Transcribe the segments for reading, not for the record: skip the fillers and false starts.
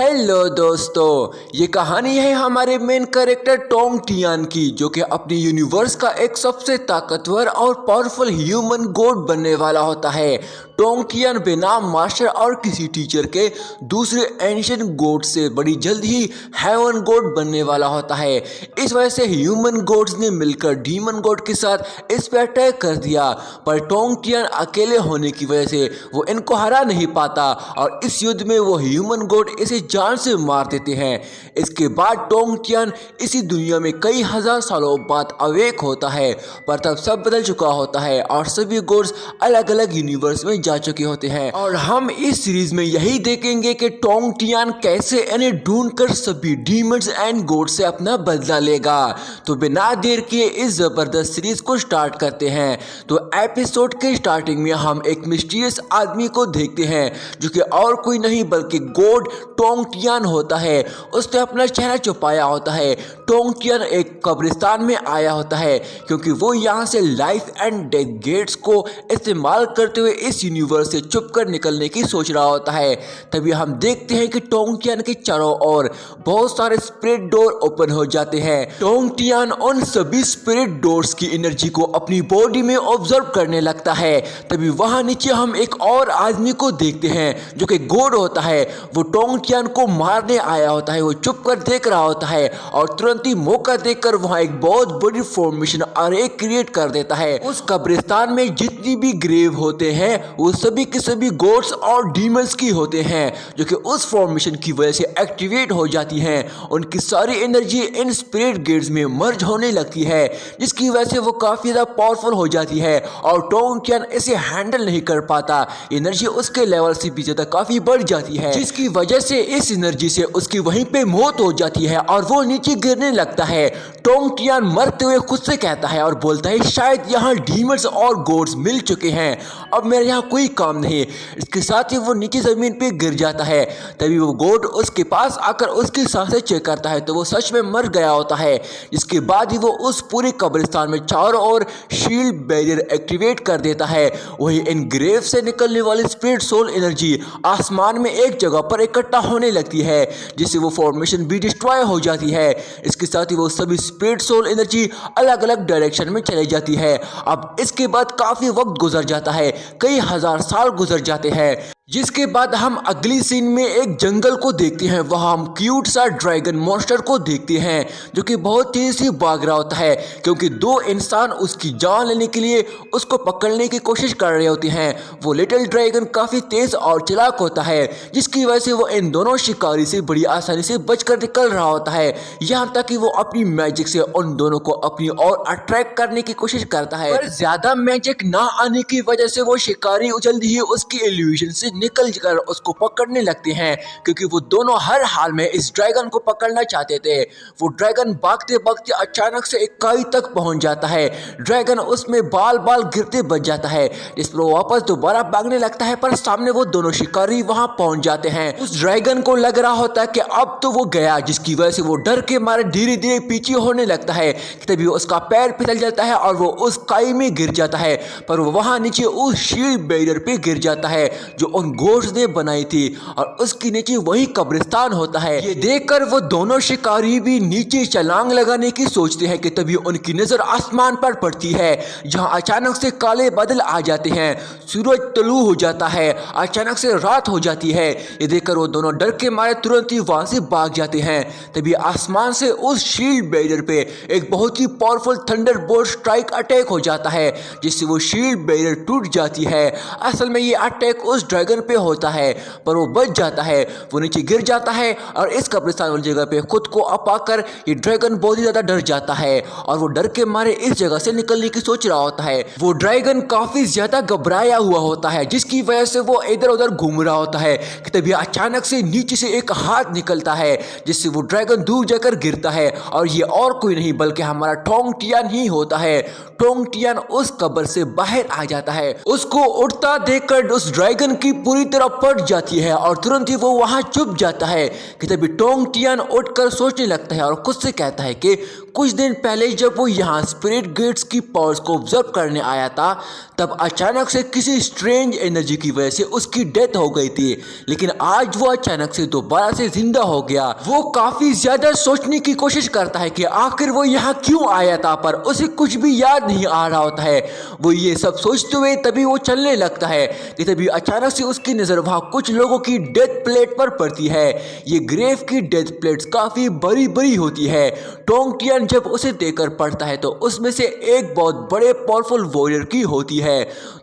Hello दोस्तों, ये कहानी है हमारे मेन कैरेक्टर टोंग टियान की, जो कि अपनी यूनिवर्स का एक सबसे ताकतवर और पावरफुल ह्यूमन गॉड बनने वाला होता है। टोंग टियान बिना मास्टर और किसी टीचर के दूसरे एंशिएंट गॉड से बड़ी जल्द ही हेवन गॉड बनने वाला होता है। इस वजह से ह्यूमन गॉड्स ने मिलकर डीमन गॉड के साथ इस पर अटैक कर दिया, पर टोंग टियान अकेले होने की वजह से वो इनको हरा नहीं पाता और इस युद्ध में वो ह्यूमन गॉड इसे जान से मार देते हैं। इसके बाद टोंग टियान इसी दुनिया में कई हजार सालों बाद अवेक होता है, पर तब सब बदल चुका होता है और सभी गॉड्स अलग अलग यूनिवर्स में जा चुके होते हैं। और हम इस सीरीज में यही देखेंगे कि टोंग टियान कैसे इन्हें ढूंढकर सभी डीमंस एंड गॉड्स से अपना बदला लेगा। तो बिना देर किए इस जबरदस्त सीरीज को स्टार्ट करते हैं। तो एपिसोड के स्टार्टिंग में हम एक मिस्टीरियस आदमी को देखते हैं, जो कि और कोई नहीं बल्कि गॉड टोंग टियान होता है। उसने अपना चेहरा छुपाया होता है। टोंग टियान एक कब्रिस्तान में आया होता है, क्योंकि वो यहाँ से लाइफ एंड डेथ गेट्स को इस्तेमाल करते हुए इस यूनिवर्स से छुपकर निकलने की सोच रहा होता है। तभी हम देखते हैं कि टोंग टियान के चारों ओर बहुत सारे स्पिरिट डोर ओपन हो जाते हैं। टोंग टियान उन सभी स्पिरिट डोर्स की एनर्जी को अपनी बॉडी में ऑब्जर्व करने लगता है। तभी वहां नीचे हम एक और आदमी को देखते हैं, जो कि गॉड होता है। वो टोंग टियान को मारने आया होता है। वो चुप कर देख रहा होता है और तुरंत ही मौका देखकर वहां एक बहुत बड़ी फॉर्मेशन अरे क्रिएट कर देता है। उस कब्रिस्तान में जितनी भी ग्रेव होते हैं वो सभी के सभी गॉड्स और डीमंस की होते हैं, जो कि उस फॉर्मेशन की वजह से एक्टिवेट हो जाती हैं। उनकी सारी एनर्जी इन स्पिरिट गेट्स में मर्ज होने लगती है, जिसकी वजह से वो काफी ज्यादा पावरफुल हो जाती है और टोंग टियान इसे हैंडल नहीं कर पाता। एनर्जी उसके लेवल से भी ज्यादा काफी बढ़ जाती है, जिसकी वजह से इस एनर्जी से उसकी वहीं पे मौत हो जाती है और वो नीचे गिरने लगता है। टोंग टियान मरते हुए खुद से कहता है और बोलता है, शायद यहाँ डीमंस और गॉड्स मिल चुके हैं, अब मेरे यहाँ कोई काम नहीं। इसके साथ ही वो नीचे जमीन पे गिर जाता है। तभी वो गॉड उसके पास आकर उसकी सांसें चेक करता है, तो वो सच में मर गया होता है। इसके बाद ही वो उस पूरे कब्रिस्तान में चारों ओर शील्ड बैरियर एक्टिवेट कर देता है। वही इन ग्रेव से निकलने वाली स्पिरिट सोल एनर्जी आसमान में एक जगह पर इकट्ठा होने लगती है, जिससे वो फॉर्मेशन भी डिस्ट्रॉय हो जाती है। इसके साथ ही वो सभी स्पिरिट सोल एनर्जी अलग अलग डायरेक्शन में चली जाती है। अब इसके बाद काफी वक्त गुजर जाता है, कई हजार साल गुजर जाते हैं, जिसके बाद हम अगली सीन में एक जंगल को देखते हैं। वहां हम क्यूट सा ड्रैगन मॉन्स्टर को देखते हैं, जो कि बहुत तेज से भाग रहा होता है, क्योंकि दो इंसान उसकी जान लेने के लिए उसको पकड़ने की कोशिश कर रहे होते हैं। वो लिटिल ड्रैगन काफी तेज और चालाक होता है, जिसकी वजह से वो इन दोनों शिकारी से बड़ी आसानी से बचकर निकल रहा होता है। यहाँ तक कि वो अपनी मैजिक से उन दोनों को अपनी ओर अट्रैक्ट करने की कोशिश करता है, पर ज्यादा मैजिक ना आने की वजह से वो शिकारी जल्दी ही उसकी इल्यूजन से निकल कर उसको पकड़ने लगते हैं, क्योंकि वो दोनों हर हाल में इस ड्रैगन को पकड़ना चाहते थे। वो ड्रैगन भागते भागते अचानक से एक काई तक पहुंच जाता है। ड्रैगन उसमें बाल बाल गिरते बच जाता है, जिस पर वो वापस दोबारा भागने लगता है, पर सामने वो दोनों शिकारी वहां पहुंच जाते हैं। उस ड्रैगन को लग रहा होता है कि अब तो वो गया, जिसकी वजह से वो डर के मारे धीरे धीरे पीछे होने लगता है। तभी उसका पैर फिसल जाता है और वो उस काई में गिर जाता है, पर वो वहां नीचे उस शील्ड बैरियर पे गिर जाता है जो उन गॉड्स ने बनाई थी, और उसके नीचे वही कब्रिस्तान होता है। ये देखकर वो दोनों शिकारी भी नीचे छलांग लगाने की सोचते हैं कि तभी उनकी नजर आसमान पर पड़ती है, जहां अचानक से काले बादल आ जाते हैं। सूरज तुलू हो जाता है, अचानक से रात हो जाती है। ये देखकर वो दोनों डर के मारे तुरंत ही वहां से भाग जाते हैं। तभी आसमान से उस शील्ड बैरियर पे एक बहुत ही पावरफुल थंडरबोल्ट स्ट्राइक अटैक हो जाता है, जिससे वो शील्ड बैरियर टूट जाती है। असल में ये अटैक उस ड्रैगन पे होता है, पर वो बच जाता है। वो नीचे गिर जाता है और इस कब्रिस्तान वाली जगह पे खुद को अपाकर ये ड्रैगन बहुत ही ज्यादा डर जाता है और वो डर के मारे इस जगह से निकलने की सोच रहा होता है। वो ड्रैगन काफी ज्यादा घबराया हुआ होता है, जिसकी वजह से वो इधर उधर घूम रहा होता है कि तभी अचानक से नीचे से एक हाथ निकलता है, जिससे वो ड्रैगन दूर जाकर गिरता है, और ये और कोई नहीं बल्कि हमारा टोंग टियान ही होता है। टोंग टियान उस कब्र से बाहर आ जाता है। उसको उड़ता देखकर उस ड्रैगन की पूरी तरह पट जाती है और तुरंत ही वो वहां चुप जाता है कि तभी टोंग टियान उठकर सोचने लगता है और खुद से कहता है कि कुछ दिन पहले जब वो यहाँ स्पिरिट गेट्स की पावर्स को ऑब्जर्व करने आया था तब अचानक से किसी स्ट्रेंज एनर्जी की वजह से उसकी डेथ हो गई थी, लेकिन आज वो अचानक से दोबारा से जिंदा हो गया। वो काफी ज्यादा सोचने की कोशिश करता है कि आखिर वो यहाँ क्यों आया था, पर उसे कुछ भी याद नहीं आ रहा होता है। वो ये सब सोचते हुए तभी वो चलने लगता है कि तभी अचानक से उसकी नजर वहां कुछ लोगों की डेथ प्लेट पर पड़ती है। ये ग्रेव की डेथ प्लेट्स काफी बड़ी बड़ी होती है। टोंग टियान जब उसे देखकर पढ़ता है तो उसमें से एक बहुत बड़े पावरफुल वॉरियर की होती है,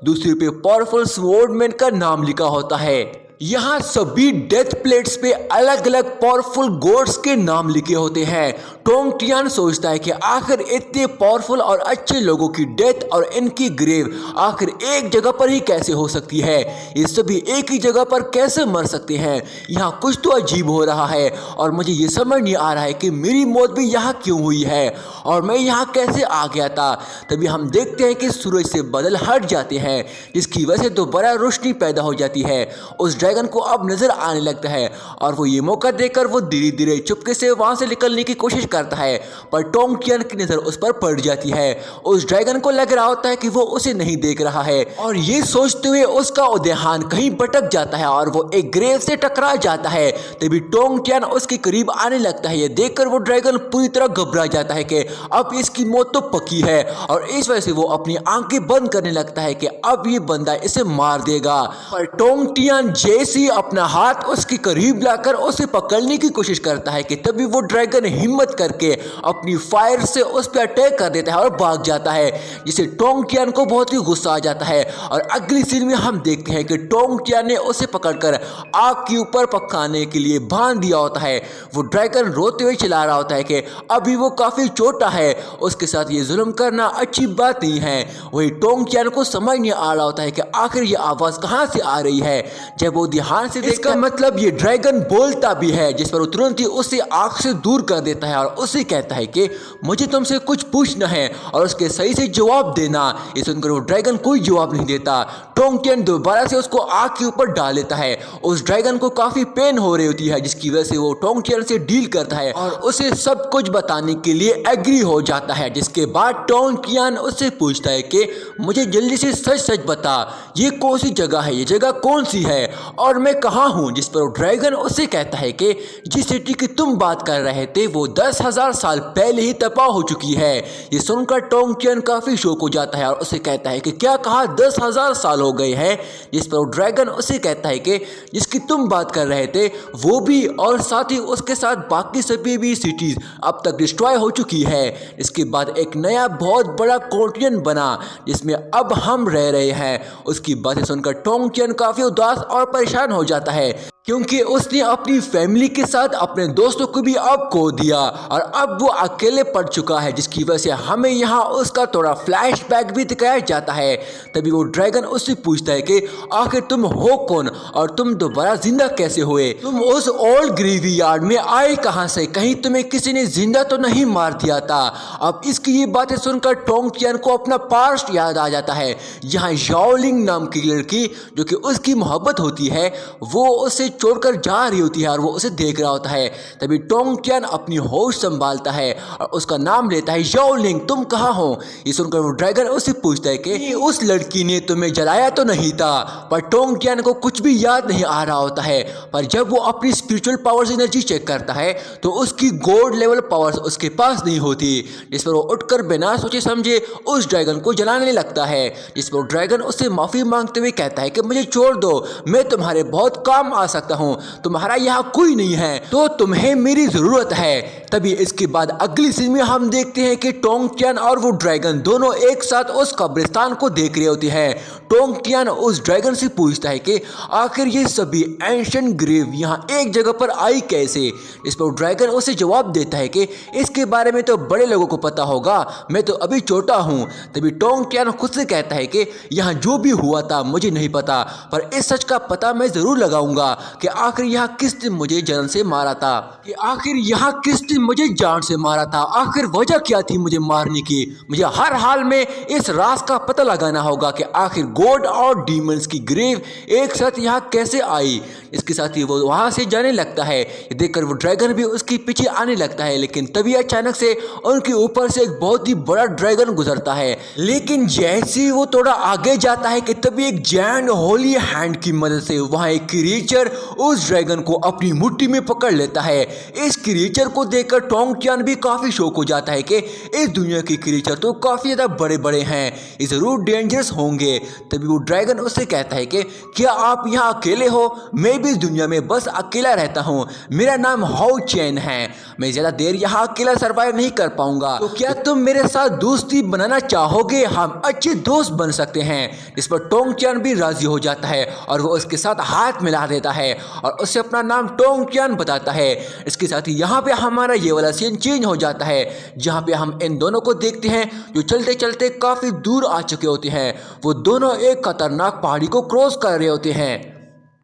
दूसरी पे पावरफुल स्वॉर्डमैन का नाम लिखा होता है। यहाँ सभी डेथ प्लेट्स पे अलग अलग पावरफुल गॉड्स के नाम लिखे होते हैं। टोंग टियान सोचता है कि आखिर इतने पावरफुल और अच्छे लोगों की डेथ और इनकी ग्रेव आखिर एक जगह पर ही कैसे हो सकती है, ये सभी एक ही जगह पर कैसे मर सकते हैं। यहाँ कुछ तो अजीब हो रहा है और मुझे ये समझ नहीं आ रहा है कि मेरी मौत भी यहाँ क्यों हुई है और मैं यहाँ कैसे आ गया था। तभी हम देखते हैं कि सूरज से बादल हट जाते हैं जिसकी वजह से दोबारा रोशनी पैदा हो जाती है। उस ड्रैगन को अब नजर आने लगता है और वो ये मौका देखकर वो धीरे धीरे चुपके से वहां से निकलने की कोशिश करता है, पर टोंग टियान की नजर उस पर पड़ जाती है। उस ड्रैगन को लग रहा होता है कि वो उसे नहीं देख रहा है और ये सोचते हुए उसका ध्यान कहीं भटक जाता है और वो एक ग्रेव से टकरा जाता है। तभी टोंग टियान उसके करीब आने लगता है। ये देखकर वो ड्रैगन पूरी तरह घबरा जाता है कि अब इसकी मौत तो पक्की है और इस वजह से वो अपनी आंखें बंद करने लगता है कि अब ये बंदा इसे मार देगा। पर टोंग टियान जैसे ही अपना हाथ उसके करीब लाकर उसे पकड़ने की कोशिश करता है कि तभी वो ड्रैगन हिम्मत करके अपनी फायर से उस पर अटैक कर देता है और भाग जाता है, जिससे टोंग टियान को बहुत ही गुस्सा आ जाता है। और अगली सीन में हम देखते हैं कि टोंग टियान ने उसे पकड़कर आग के ऊपर पकाने के लिए बांध दिया होता है। वो ड्रैगन रोते हुए चिल्ला रहा होता है कि अभी वो काफी छोटा है, उसके साथ ये जुल्म करना अच्छी बात नहीं है। वही टोंग टियान को समझ नहीं आ रहा होता है कि आखिर ये आवाज कहाँ से आ रही है। जब वो ध्यान से देखता मतलब ये ड्रैगन बोलता भी है, जिस पर वो तुरंत ही उसे आंख से दूर कर देता है और उसे कहता है कि मुझे तुमसे कुछ पूछना है और उसके सही से जवाब देना। ये सुनकर वो ड्रैगन कोई जवाब नहीं देता। टोंग टियान दोबारा से उसको आग के ऊपर डाल लेता है। उस ड्रैगन को काफी पेन हो रही होती है, जिसकी वजह से वो टोंग टियान से डील करता है और उसे सब कुछ बताने के लिए एग्री हो जाता है। जिसके बाद टोंग टियान उससे पूछता है कि मुझे जल्दी से सच सच बता, ये कौन सी जगह है, ये जगह कौन सी है और मैं कहाँ हूँ। जिस पर ड्रैगन उससे कहता है कि जिस सिटी की तुम बात कर रहे थे वो 10,000 साल पहले ही तबाह हो चुकी है। ये सुनकर टोंग टियान काफी शौक हो जाता है और उसे कहता है कि क्या कहा 10,000 साल हो गए हैं। जिस पर ड्रैगन उसे कहता है कि जिसकी तुम बात कर रहे थे वो भी और साथ ही उसके साथ बाकी सभी भी सिटीज अब तक डिस्ट्रॉय हो चुकी है। इसके बाद एक नया बहुत बड़ा कॉन्टिनेंट बना जिसमें अब हम रह रहे हैं। उसकी बातें सुनकर टोंग टियान काफी उदास और परेशान हो जाता है क्योंकि उसने अपनी फैमिली के साथ अपने दोस्तों को भी अब खो दिया और अब वो अकेले पड़ चुका है, जिसकी वजह से हमें यहाँ उसका थोड़ा फ्लैशबैक भी दिखाया जाता है। तभी वो ड्रैगन उससे पूछता है कि आखिर तुम हो कौन और तुम दोबारा जिंदा कैसे हुए, तुम उस ओल्ड ग्रेवयार्ड में आए कहाँ से, कहीं तुम्हें किसी ने जिंदा तो नहीं मार दिया था। अब इसकी ये बातें सुनकर टोंग टियान को अपना पास्ट याद आ जाता है। यहाँ याओलिंग नाम की लड़की जो कि उसकी मोहब्बत होती है वो उसे छोड़कर जा रही होती है और वो उसे देख रहा होता है। तभी टोंग टियान अपनी होश संभालता है और उसका नाम लेता है याओलिंग, तुम कहाँ हो। ये सुनकर वो ड्रैगन उससे पूछता है कि उस लड़की ने तुम्हें जलाया तो नहीं था, पर टोंग टियान को कुछ भी याद नहीं आ रहा होता है। पर जब वो अपनी स्पिरिचुअल पावर्स एनर्जी चेक करता है तो उसकी गॉड लेवल पावर्स उसके पास नहीं होती, जिस पर वो उठकर बिना सोचे समझे उस ड्रैगन को जलाने लगता है। जिस पर ड्रैगन उससे माफी मांगते हुए कहता है कि मुझे छोड़ दो, मैं तुम्हारे बहुत काम आ सकता हूँ, तुम्हारा यहाँ कोई नहीं है तो तुम्हें मेरी जरूरत है। तभी इसके बाद अगली सीन में हम देखते हैं कि टोंग टियान और वो ड्रैगन दोनों एक साथ उस कब्रिस्तान को देख रहे होते हैं। टोंग टियान उस ड्रैगन से पूछता है कि आखिर ये सभी एंशिएंट ग्रेव यहाँ एक जगह पर आई कैसे। इस पर ड्रैगन उसे जवाब देता है कि इसके बारे में तो बड़े लोगों को पता होगा, मैं तो अभी छोटा हूँ। तभी टोंग टियान खुद से कहता है कि यहाँ जो भी हुआ था मुझे नहीं पता, पर इस सच का पता मैं जरूर लगाऊंगा। कि आखिर यहाँ किसने मुझे जान से मारा था, कि आखिर यहाँ किसने मुझे जान से मारा था, आखिर वजह क्या थी मुझे मारने की। मुझे हर हाल में इस राज का पता लगाना होगा कि आखिर गॉड और डीमंस की ग्रेव एक साथ यहाँ कैसे आई। इसके साथ ही वो वहाँ से जाने लगता है। ये देखकर वो ड्रैगन भी उसके पीछे आने लगता है, लेकिन तभी अचानक से उनके ऊपर से एक बहुत ही बड़ा ड्रैगन गुजरता है। लेकिन जैसे वो थोड़ा आगे जाता है कि तभी एक जैंट होली हैंड की मदद से वहाँ एक क्रिएचर उस ड्रैगन को अपनी मुट्ठी में पकड़ लेता है। इस क्रिएचर को देखकर टोंग टियान भी काफी शौक हो जाता है कि इस दुनिया के क्रिएचर तो काफी ज्यादा बड़े बड़े हैं, ये जरूर डेंजरस होंगे। तभी वो ड्रैगन उससे कहता है कि क्या आप यहाँ अकेले हो? मैं भी इस दुनिया में बस अकेला रहता हूँ, मेरा नाम हाउ चैन है, मैं ज्यादा देर यहाँ अकेला सर्वाइव नहीं कर पाऊंगा, तो क्या तुम मेरे साथ दोस्ती बनाना चाहोगे? हम अच्छे दोस्त बन सकते हैं। इस पर टोंग टियान भी राजी हो जाता है और वो उसके साथ हाथ मिला देता है और उससे अपना नाम टोंग टियान बताता है। इसके साथ ही यहाँ पे हमारा ये वाला सीन चेंज हो जाता है, जहाँ पे हम इन दोनों को देखते हैं जो चलते चलते काफी दूर आ चुके होते हैं। वो दोनों एक खतरनाक पहाड़ी को क्रॉस कर रहे होते हैं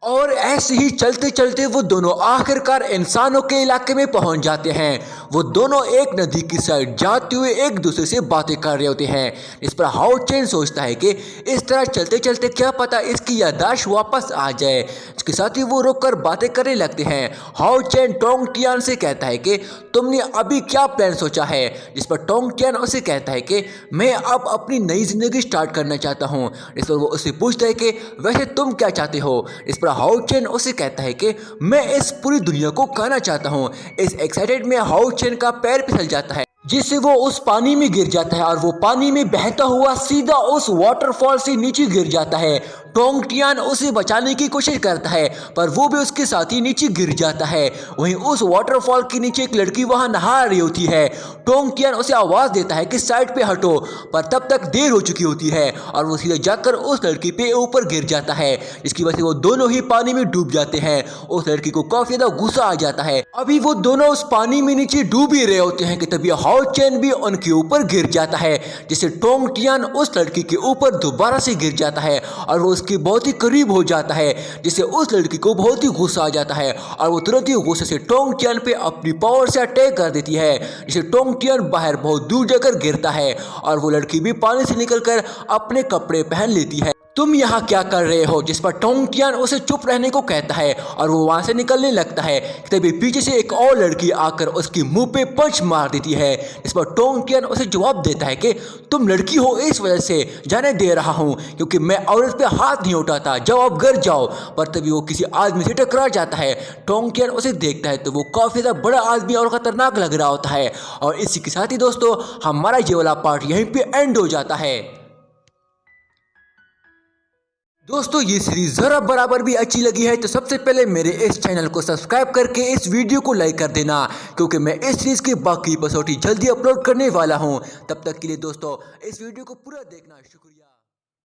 और ऐसे ही चलते चलते वो दोनों आखिरकार इंसानों के इलाके में पहुंच जाते हैं। वो दोनों एक नदी की साइड जाते हुए एक दूसरे से बातें कर रहे होते हैं। इस पर हाउ चैन सोचता है कि इस तरह चलते चलते क्या पता इसकी याददाश्त वापस आ जाए। इसके साथ ही वो रुककर बातें करने लगते हैं। हाउ चैन टोंग टियान से कहता है कि तुमने अभी क्या प्लान सोचा है? जिस पर टोंग टियान उसे कहता है कि मैं अब अपनी नई जिंदगी स्टार्ट करना चाहता हूँ। इस पर वो उससे पूछता है कि वैसे तुम क्या चाहते हो? इस पर हाउ चैन उसे कहता है कि मैं इस पूरी दुनिया को खाना चाहता हूँ। इस एक्साइटेड में हाउ चैन का पैर फिसल जाता है, जिससे वो उस पानी में गिर जाता है और वो पानी में बहता हुआ सीधा उस वाटरफॉल से नीचे गिर जाता है। टोंग टियान उसे बचाने की कोशिश करता है पर वो भी उसके साथ ही नीचे गिर जाता है। वहीं उस वाटरफॉल के नीचे एक लड़की वहां नहा रही होती है। टोंग टियान उसे आवाज देता है कि साइड पे हटो, पर तब तक देर हो चुकी होती है और वो सीधे जाकर उस लड़की पे ऊपर गिर जाता है, जिसकी वजह से वो दोनों ही पानी में डूब जाते हैं। उस लड़की को काफी ज्यादा गुस्सा आ जाता है। अभी वो दोनों उस पानी में नीचे डूब ही रहे होते हैं कि तभी हाउ चैन भी उनके ऊपर गिर जाता है, जिससे टोंग टियान उस लड़की के ऊपर दोबारा से गिर जाता है और वो उसके बहुत ही करीब हो जाता है, जिससे उस लड़की को बहुत ही गुस्सा आ जाता है और वो तुरंत ही गुस्से से टोंग टियान पे अपनी पावर से अटैक कर देती है, जिससे टोंग टियान बाहर बहुत दूर जाकर गिरता है और वो लड़की भी पानी से निकलकर अपने कपड़े पहन लेती है। तुम यहाँ क्या कर रहे हो? जिस पर टोंग टियान उसे चुप रहने को कहता है और वो वहां से निकलने लगता है। तभी पीछे से एक और लड़की आकर उसके मुंह पे पंच मार देती है। इस पर टोंग टियान उसे जवाब देता है कि तुम लड़की हो इस वजह से जाने दे रहा हूँ, क्योंकि मैं औरत पे हाथ नहीं उठाता, जाओ अब घर जाओ। पर तभी वो किसी आदमी से टकरा जाता है। टोंग टियान उसे देखता है तो वो काफी ज्यादा बड़ा आदमी और खतरनाक लग रहा होता है। और इसी के साथ ही दोस्तों हमारा ये वाला पार्ट यहीं पे एंड हो जाता है। दोस्तों ये सीरीज जरा बराबर भी अच्छी लगी है तो सबसे पहले मेरे इस चैनल को सब्सक्राइब करके इस वीडियो को लाइक कर देना, क्योंकि मैं इस सीरीज की बाकी एपिसोड जल्दी अपलोड करने वाला हूं। तब तक के लिए दोस्तों इस वीडियो को पूरा देखना, शुक्रिया।